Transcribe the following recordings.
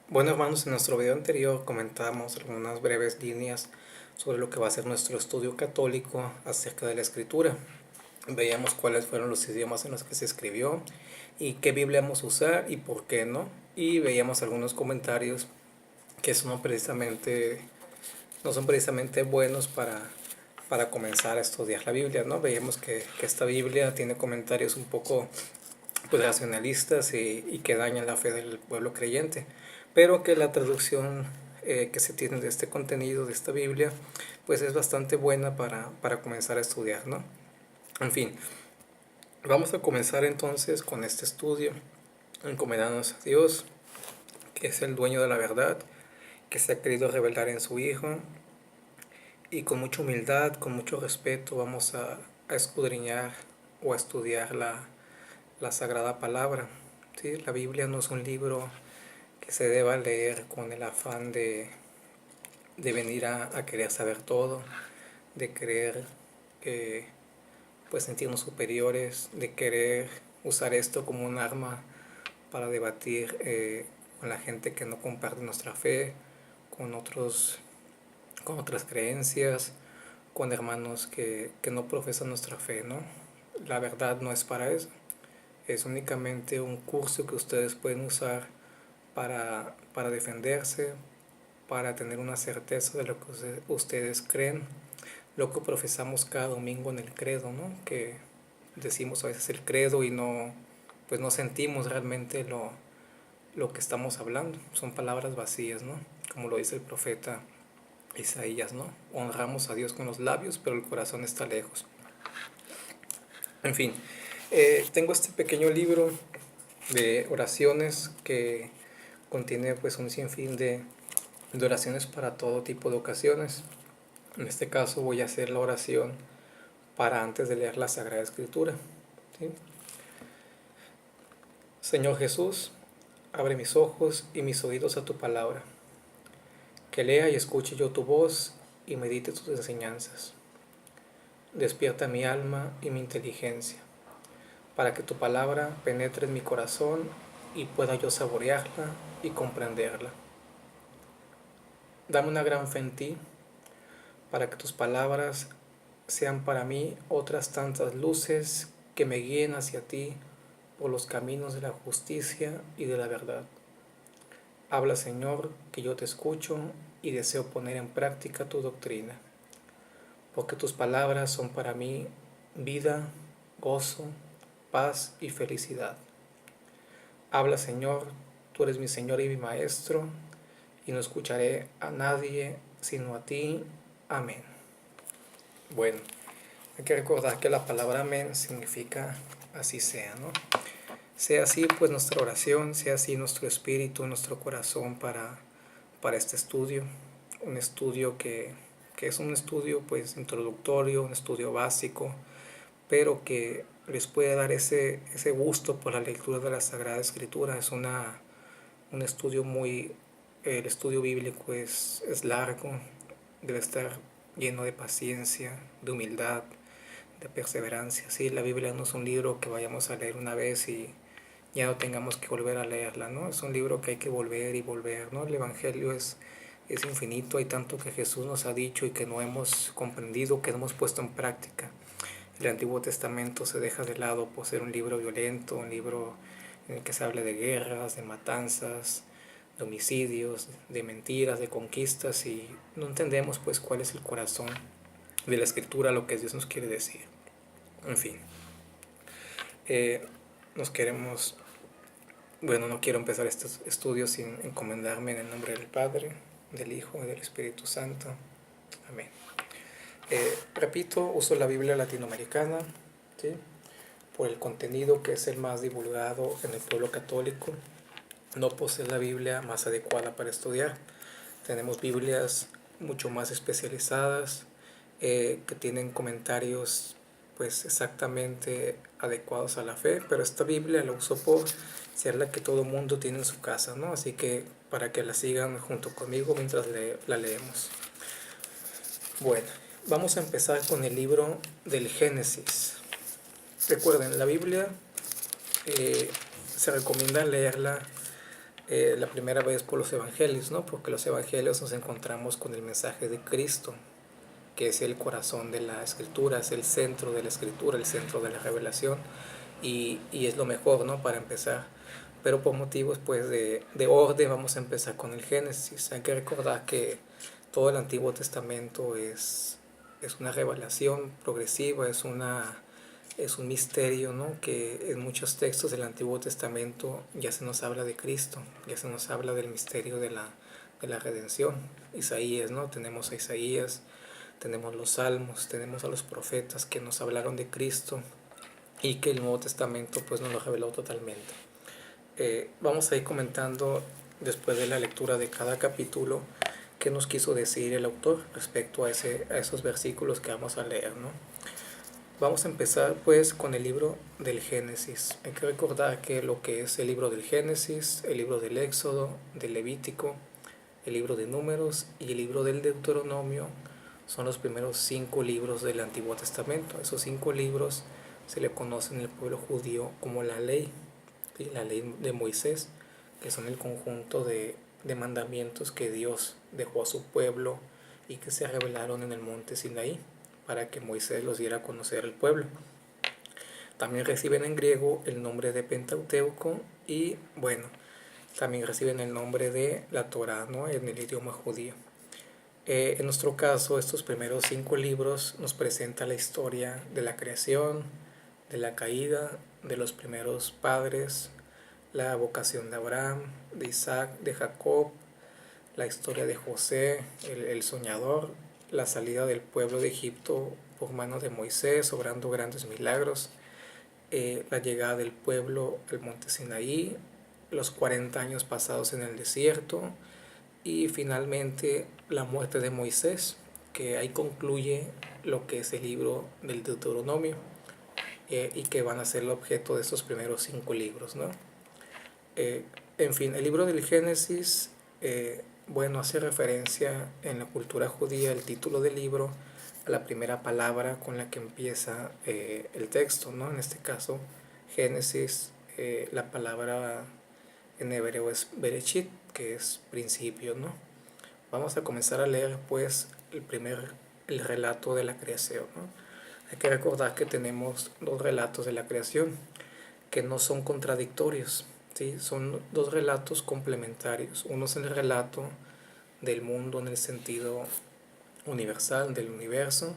Bueno, hermanos, en nuestro video anterior comentamos algunas breves líneas sobre lo que va a ser nuestro estudio católico acerca de la escritura. Veíamos cuáles fueron los idiomas en los que se escribió y qué Biblia vamos a usar y por qué no. Y veíamos algunos comentarios que no son precisamente buenos para comenzar a estudiar la Biblia, ¿no? Veíamos que esta Biblia tiene comentarios un poco pues, racionalistas y que dañan la fe del pueblo creyente, pero que la traducción que se tiene de este contenido, de esta Biblia, pues es bastante buena para comenzar a estudiar, ¿no? En fin, vamos a comenzar entonces con este estudio, encomendándonos a Dios, que es el dueño de la verdad, que se ha querido revelar en su Hijo, y con mucha humildad, con mucho respeto, vamos a escudriñar o a estudiar la Sagrada Palabra. ¿Sí? La Biblia no es un libro que se deba leer con el afán de venir a querer saber todo, de querer pues sentirnos superiores, de querer usar esto como un arma para debatir con la gente que no comparte nuestra fe, con con otras creencias, con hermanos que no profesan nuestra fe, ¿no? La verdad no es para eso. Es únicamente un curso que ustedes pueden usar para defenderse, para tener una certeza de lo que ustedes creen, lo que profesamos cada domingo en el credo, ¿no? Que decimos a veces el credo y pues no sentimos realmente lo que estamos hablando. Son palabras vacías, ¿no? Como lo dice el profeta Isaías, ¿no? Honramos a Dios con los labios, pero el corazón está lejos. En fin, tengo este pequeño libro de oraciones que contiene pues un sinfín de oraciones para todo tipo de ocasiones. En este caso voy a hacer la oración para antes de leer la Sagrada Escritura. ¿Sí? Señor Jesús, abre mis ojos y mis oídos a tu palabra, que lea y escuche yo tu voz y medite tus enseñanzas. Despierta mi alma y mi inteligencia, para que tu palabra penetre en mi corazón y pueda yo saborearla y comprenderla. Dame una gran fe en ti, para que tus palabras sean para mí otras tantas luces que me guíen hacia ti por los caminos de la justicia y de la verdad. Habla, Señor, que yo te escucho y deseo poner en práctica tu doctrina, porque tus palabras son para mí vida, gozo, paz y felicidad. Habla, Señor, tú eres mi Señor y mi Maestro, y no escucharé a nadie sino a ti. Amén. Bueno, hay que recordar que la palabra amén significa así sea, ¿no? Sea así pues nuestra oración, sea así nuestro espíritu, nuestro corazón para este estudio. Un estudio que es un estudio pues introductorio, un estudio básico, pero que les puede dar ese gusto por la lectura de la Sagrada Escritura. Es un estudio el estudio bíblico es largo, debe estar lleno de paciencia, de humildad, de perseverancia. Sí, la Biblia no es un libro que vayamos a leer una vez y ya no tengamos que volver a leerla, ¿no? Es un libro que hay que volver y volver, ¿no? El Evangelio es infinito, hay tanto que Jesús nos ha dicho y que no hemos comprendido, que no hemos puesto en práctica. El Antiguo Testamento se deja de lado por ser un libro violento, un libro en el que se habla de guerras, de matanzas, de homicidios, de mentiras, de conquistas, y no entendemos pues cuál es el corazón de la Escritura, lo que Dios nos quiere decir. En fin, nos queremos, bueno, no quiero empezar estos estudios sin encomendarme en el nombre del Padre, del Hijo y del Espíritu Santo. Amén. Repito, uso la Biblia latinoamericana, ¿sí? Por el contenido que es el más divulgado en el pueblo católico. No posee la Biblia más adecuada para estudiar. Tenemos Biblias mucho más especializadas, que tienen comentarios pues exactamente adecuados a la fe, pero esta Biblia la uso por ser la que todo mundo tiene en su casa, ¿no? Así que para que la sigan junto conmigo mientras la leemos. Bueno, vamos a empezar con el libro del Génesis. Recuerden, la Biblia se recomienda leerla La primera vez por los evangelios, ¿no? Porque los evangelios nos encontramos con el mensaje de Cristo, que es el corazón de la escritura, es el centro de la escritura, el centro de la revelación, y es lo mejor, ¿no? Para empezar. Pero por motivos pues de orden vamos a empezar con el Génesis. Hay que recordar que todo el Antiguo Testamento es una revelación progresiva, es un misterio, ¿no? Que en muchos textos del Antiguo Testamento ya se nos habla de Cristo, ya se nos habla del misterio de la redención. Isaías, ¿no? Tenemos a Isaías, tenemos los salmos, tenemos a los profetas que nos hablaron de Cristo y que el Nuevo Testamento pues nos lo reveló totalmente. Vamos a ir comentando después de la lectura de cada capítulo qué nos quiso decir el autor respecto a esos versículos que vamos a leer, ¿no? Vamos a empezar pues con el libro del Génesis. Hay que recordar que lo que es el libro del Génesis, el libro del Éxodo, del Levítico, el libro de Números y el libro del Deuteronomio son los primeros 5 libros del Antiguo Testamento. Esos 5 libros se le conocen en el pueblo judío como la ley de Moisés, que son el conjunto de mandamientos que Dios dejó a su pueblo y que se revelaron en el monte Sinaí para que Moisés los diera a conocer al pueblo. También reciben en griego el nombre de Pentateuco y, bueno, también reciben el nombre de la Torá, ¿no? En el idioma judío. En nuestro caso, estos primeros 5 libros nos presentan la historia de la creación, de la caída, de los primeros padres, la vocación de Abraham, de Isaac, de Jacob, la historia de José, el soñador, la salida del pueblo de Egipto por manos de Moisés, obrando grandes milagros, la llegada del pueblo al monte Sinaí, los 40 años pasados en el desierto y finalmente la muerte de Moisés, que ahí concluye lo que es el libro del Deuteronomio y que van a ser el objeto de estos primeros 5 libros, ¿no? En fin, el libro del Génesis, bueno, hace referencia en la cultura judía, el título del libro, a la primera palabra con la que empieza el texto, ¿no? En este caso, Génesis, la palabra en hebreo es Bereshit, que es principio, ¿no? Vamos a comenzar a leer, pues, el relato de la creación, ¿no? Hay que recordar que tenemos 2 relatos de la creación que no son contradictorios, ¿sí? Son 2 relatos complementarios. Uno es el relato del mundo en el sentido universal, del universo,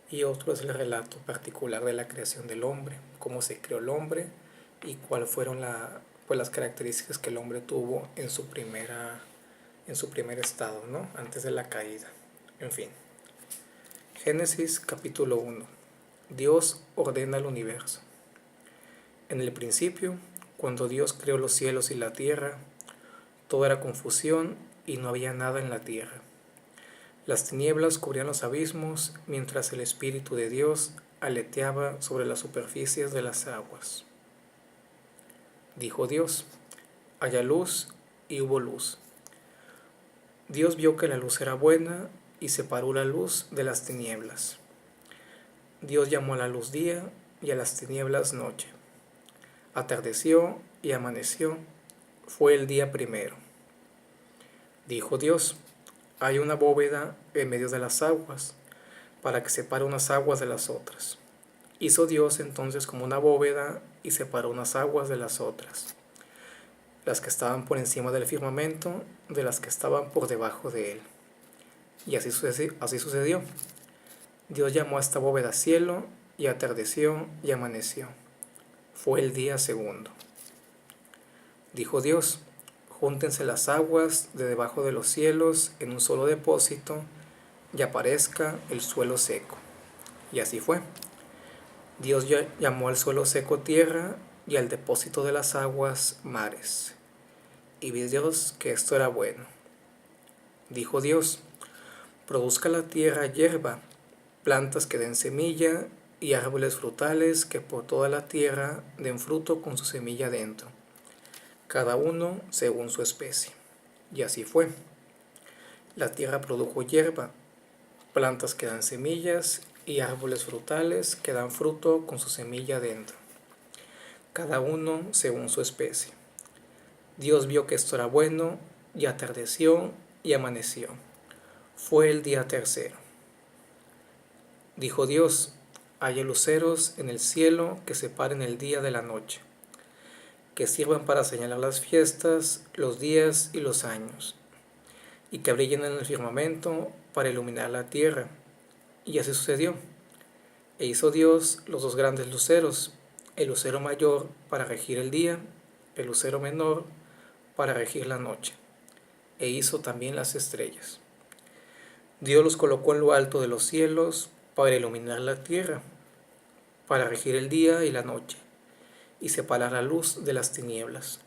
y otro es el relato particular de la creación del hombre, cómo se creó el hombre y cuáles fueron pues las características que el hombre tuvo en su primer estado, ¿no? Antes de la caída. En fin. Génesis capítulo 1. Dios ordena el universo. En el principio, cuando Dios creó los cielos y la tierra, todo era confusión y no había nada en la tierra. Las tinieblas cubrían los abismos, mientras el Espíritu de Dios aleteaba sobre las superficies de las aguas. Dijo Dios, haya luz, y hubo luz. Dios vio que la luz era buena y separó la luz de las tinieblas. Dios llamó a la luz día y a las tinieblas noche. Atardeció y amaneció, fue el día primero. Dijo Dios, hay una bóveda en medio de las aguas, para que separe unas aguas de las otras. Hizo Dios entonces como una bóveda y separó unas aguas de las otras, las que estaban por encima del firmamento de las que estaban por debajo de él. Y así sucedió. Dios llamó a esta bóveda cielo, y atardeció y amaneció. Fue el día segundo. Dijo Dios, júntense las aguas de debajo de los cielos en un solo depósito, y aparezca el suelo seco. Y así fue. Dios llamó al suelo seco tierra, y al depósito de las aguas mares. Y vio Dios que esto era bueno. Dijo Dios, produzca la tierra hierba, plantas que den semilla, y árboles frutales que por toda la tierra den fruto con su semilla dentro, cada uno según su especie. Y así fue. La tierra produjo hierba, plantas que dan semillas, y árboles frutales que dan fruto con su semilla dentro, cada uno según su especie. Dios vio que esto era bueno, y atardeció y amaneció. Fue el día tercero. Dijo Dios: haya luceros en el cielo que separen el día de la noche, que sirvan para señalar las fiestas, los días y los años, y que brillen en el firmamento para iluminar la tierra. Y así sucedió. E hizo Dios los dos grandes luceros, el lucero mayor para regir el día, el lucero menor para regir la noche. E hizo también las estrellas. Dios los colocó en lo alto de los cielos para iluminar la tierra, para regir el día y la noche, y separar la luz de las tinieblas.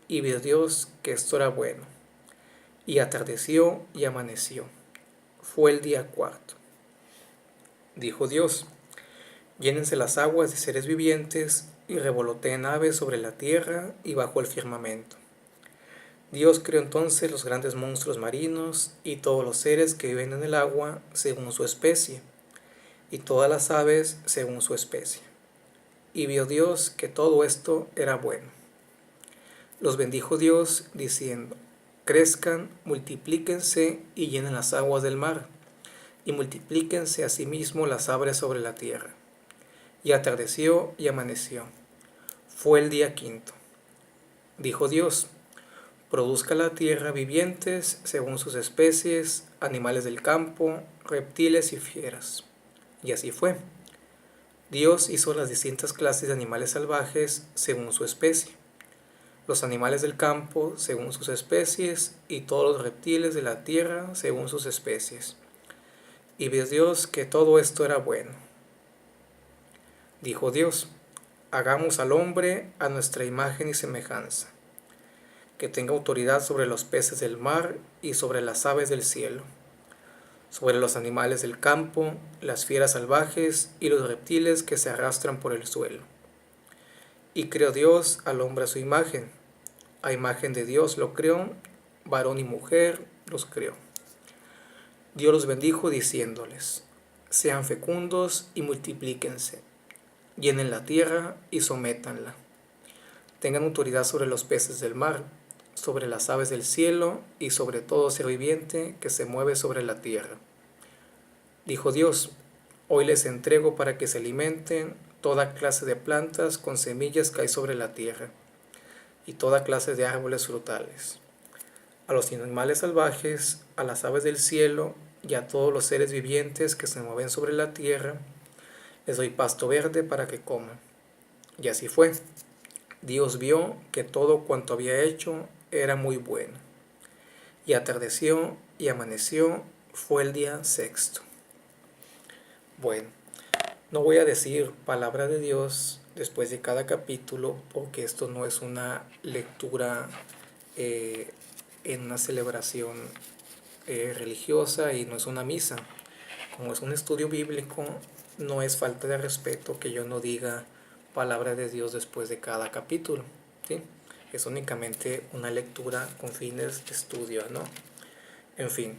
Y vio Dios que esto era bueno. Y atardeció y amaneció. Fue el día cuarto. Dijo Dios: llénense las aguas de seres vivientes y revoloteen aves sobre la tierra y bajo el firmamento. Dios creó entonces los grandes monstruos marinos y todos los seres que viven en el agua según su especie, y todas las aves según su especie. Y vio Dios que todo esto era bueno. Los bendijo Dios diciendo: crezcan, multiplíquense y llenen las aguas del mar, y multiplíquense asimismo las aves sobre la tierra. Y atardeció y amaneció. Fue el día quinto. Dijo Dios: produzca la tierra vivientes según sus especies, animales del campo, reptiles y fieras. Y así fue. Dios hizo las distintas clases de animales salvajes según su especie, los animales del campo según sus especies y todos los reptiles de la tierra según sus especies. Y vio Dios que todo esto era bueno. Dijo Dios: hagamos al hombre a nuestra imagen y semejanza, que tenga autoridad sobre los peces del mar y sobre las aves del cielo, sobre los animales del campo, las fieras salvajes y los reptiles que se arrastran por el suelo. Y creó Dios al hombre a su imagen. A imagen de Dios lo creó, varón y mujer los creó. Dios los bendijo diciéndoles: sean fecundos y multiplíquense, llenen la tierra y sométanla. Tengan autoridad sobre los peces del mar, sobre las aves del cielo y sobre todo ser viviente que se mueve sobre la tierra. Dijo Dios: hoy les entrego para que se alimenten toda clase de plantas con semillas que hay sobre la tierra, y toda clase de árboles frutales. A los animales salvajes, a las aves del cielo y a todos los seres vivientes que se mueven sobre la tierra, les doy pasto verde para que coman. Y así fue. Dios vio que todo cuanto había hecho era muy bueno. Y atardeció y amaneció, fue el día sexto. Bueno, no voy a decir palabra de Dios después de cada capítulo, porque esto no es una lectura en una celebración religiosa y no es una misa. Como es un estudio bíblico, no es falta de respeto que yo no diga palabra de Dios después de cada capítulo, ¿sí? Es únicamente una lectura con fines de estudio, ¿no? En fin,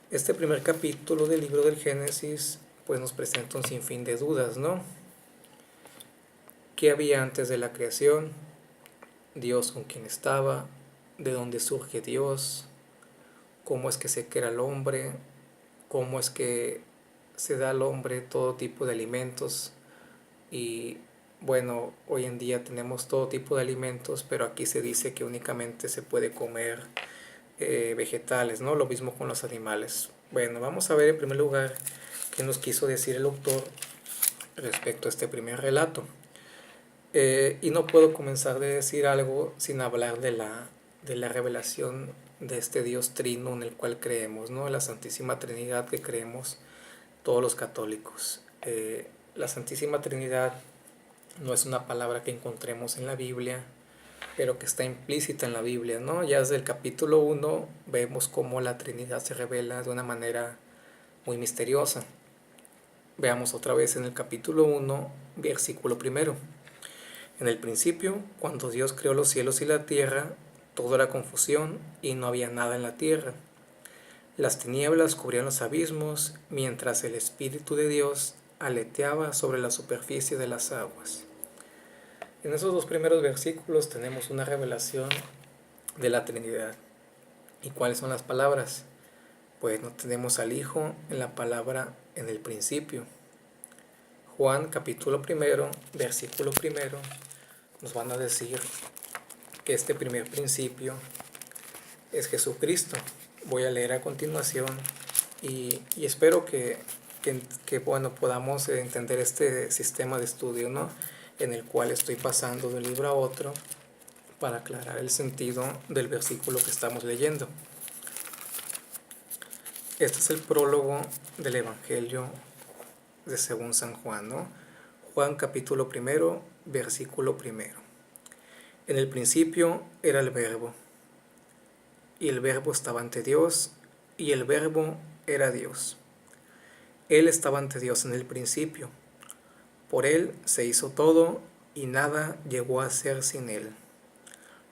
este primer capítulo del libro del Génesis pues nos presenta un sinfín de dudas, ¿no? ¿Qué había antes de la creación? Dios con quién estaba, de dónde surge Dios, cómo es que se crea el hombre, cómo es que se da al hombre todo tipo de alimentos. Y bueno, hoy en día tenemos todo tipo de alimentos, pero aquí se dice que únicamente se puede comer vegetales, ¿no? Lo mismo con los animales. Bueno, vamos a ver en primer lugar qué nos quiso decir el autor respecto a este primer relato. Y no puedo comenzar de decir algo sin hablar de la revelación de este Dios trino en el cual creemos, ¿no? La Santísima Trinidad que creemos todos los católicos. La Santísima Trinidad no es una palabra que encontremos en la Biblia, pero que está implícita en la Biblia, ¿no? Ya desde el capítulo 1 vemos cómo la Trinidad se revela de una manera muy misteriosa. Veamos otra vez en el capítulo 1, versículo 1. En el principio, cuando Dios creó los cielos y la tierra, todo era confusión y no había nada en la tierra. Las tinieblas cubrían los abismos, mientras el Espíritu de Dios aleteaba sobre la superficie de las aguas. En esos dos primeros versículos tenemos una revelación de la Trinidad. ¿Y cuáles son las palabras? Pues no tenemos al Hijo en la palabra en el principio. Juan capítulo 1, versículo 1, nos van a decir que este primer principio es Jesucristo. Voy a leer a continuación y espero que bueno, podamos entender este sistema de estudio, ¿no? En el cual estoy pasando de un libro a otro para aclarar el sentido del versículo que estamos leyendo. Este es el prólogo del Evangelio de según San Juan, ¿no? Juan capítulo 1, versículo 1. En el principio era el Verbo, y el Verbo estaba ante Dios, y el Verbo era Dios. Él estaba ante Dios en el principio. Por Él se hizo todo, y nada llegó a ser sin Él.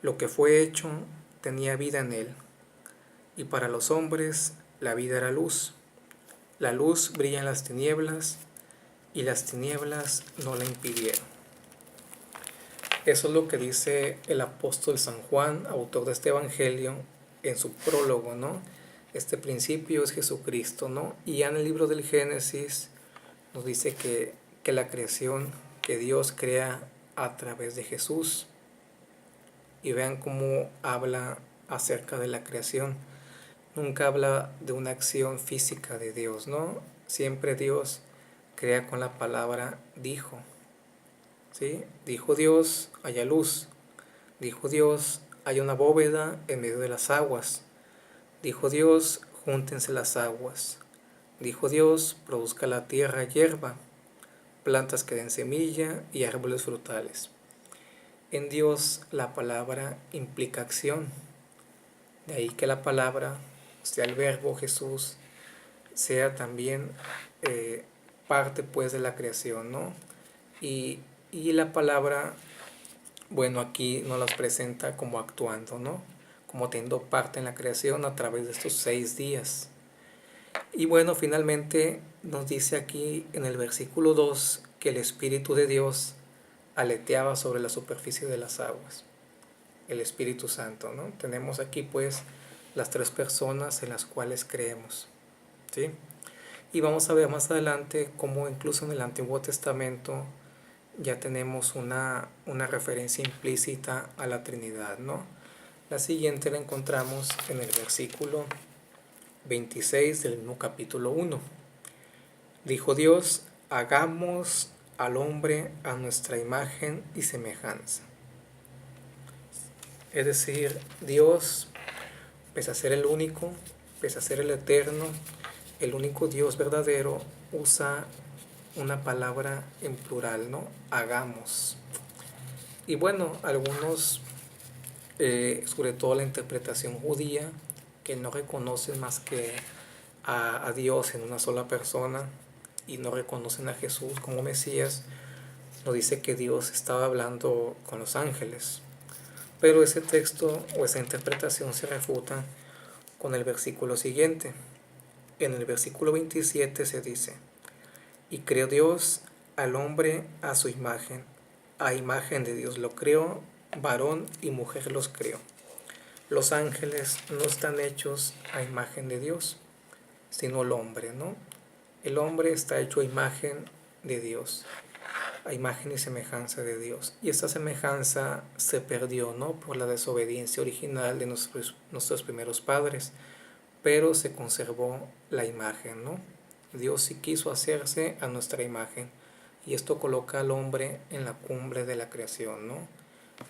Lo que fue hecho tenía vida en Él, y para los hombres la vida era luz. La luz brilla en las tinieblas, y las tinieblas no la impidieron. Eso es lo que dice el apóstol San Juan, autor de este evangelio, en su prólogo, ¿no? Este principio es Jesucristo, ¿no? Y ya en el libro del Génesis nos dice que la creación que Dios crea a través de Jesús. Y vean cómo habla acerca de la creación. Nunca habla de una acción física de Dios, ¿no? Siempre Dios crea con la palabra dijo. ¿Sí? Dijo Dios, haya luz. Dijo Dios, hay una bóveda en medio de las aguas. Dijo Dios, júntense las aguas. Dijo Dios, produzca la tierra hierba, plantas que den semilla y árboles frutales. En Dios la palabra implica acción. De ahí que la palabra, sea el verbo Jesús, sea también parte pues de la creación, ¿no? Y la palabra, bueno, aquí nos las presenta como actuando, ¿no? Como teniendo parte en la creación a través de estos 6 días. Y bueno, finalmente nos dice aquí en el versículo 2 que el Espíritu de Dios aleteaba sobre la superficie de las aguas. El Espíritu Santo, ¿no? Tenemos aquí pues las 3 personas en las cuales creemos, ¿sí? Y vamos a ver más adelante cómo incluso en el Antiguo Testamento ya tenemos una referencia implícita a la Trinidad, ¿no? La siguiente la encontramos en el versículo 26 del mismo capítulo 1. Dijo Dios, hagamos al hombre a nuestra imagen y semejanza. Es decir, Dios, pese a ser el único, pese a ser el eterno, el único Dios verdadero, usa una palabra en plural, ¿no? Hagamos. Y bueno, algunos, sobre todo la interpretación judía, que no reconocen más que a Dios en una sola persona y no reconocen a Jesús como Mesías, nos dice que Dios estaba hablando con los ángeles. Pero ese texto o esa interpretación se refuta con el versículo siguiente. En el versículo 27 se dice, y creó Dios al hombre a su imagen, a imagen de Dios lo creó, varón y mujer los creó. Los ángeles no están hechos a imagen de Dios, sino el hombre, ¿no? El hombre está hecho a imagen de Dios, a imagen y semejanza de Dios. Y esta semejanza se perdió, ¿no? Por la desobediencia original de nuestros primeros padres, pero se conservó la imagen, ¿no? Dios sí quiso hacerse a nuestra imagen, y esto coloca al hombre en la cumbre de la creación, ¿no?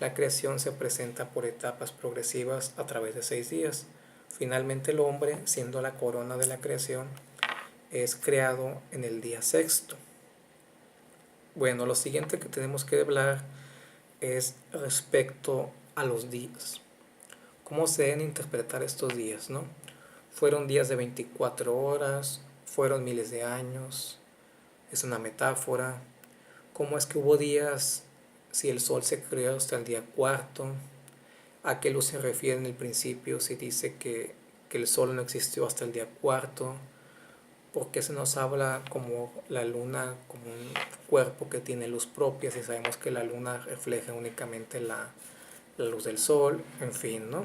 La creación se presenta por etapas progresivas a través de 6 días. Finalmente el hombre, siendo la corona de la creación, es creado en el día sexto. Bueno, lo siguiente que tenemos que hablar es respecto a los días. ¿Cómo se deben interpretar estos días, no? ¿Fueron días de 24 horas? ¿Fueron miles de años? ¿Es una metáfora? ¿Cómo es que hubo días si el sol se creó hasta el día cuarto? ¿A qué luz se refiere en el principio si dice que el sol no existió hasta el día cuarto? ¿Por qué se nos habla como la luna, como un cuerpo que tiene luz propia, si sabemos que la luna refleja únicamente la luz del sol? En fin, ¿no?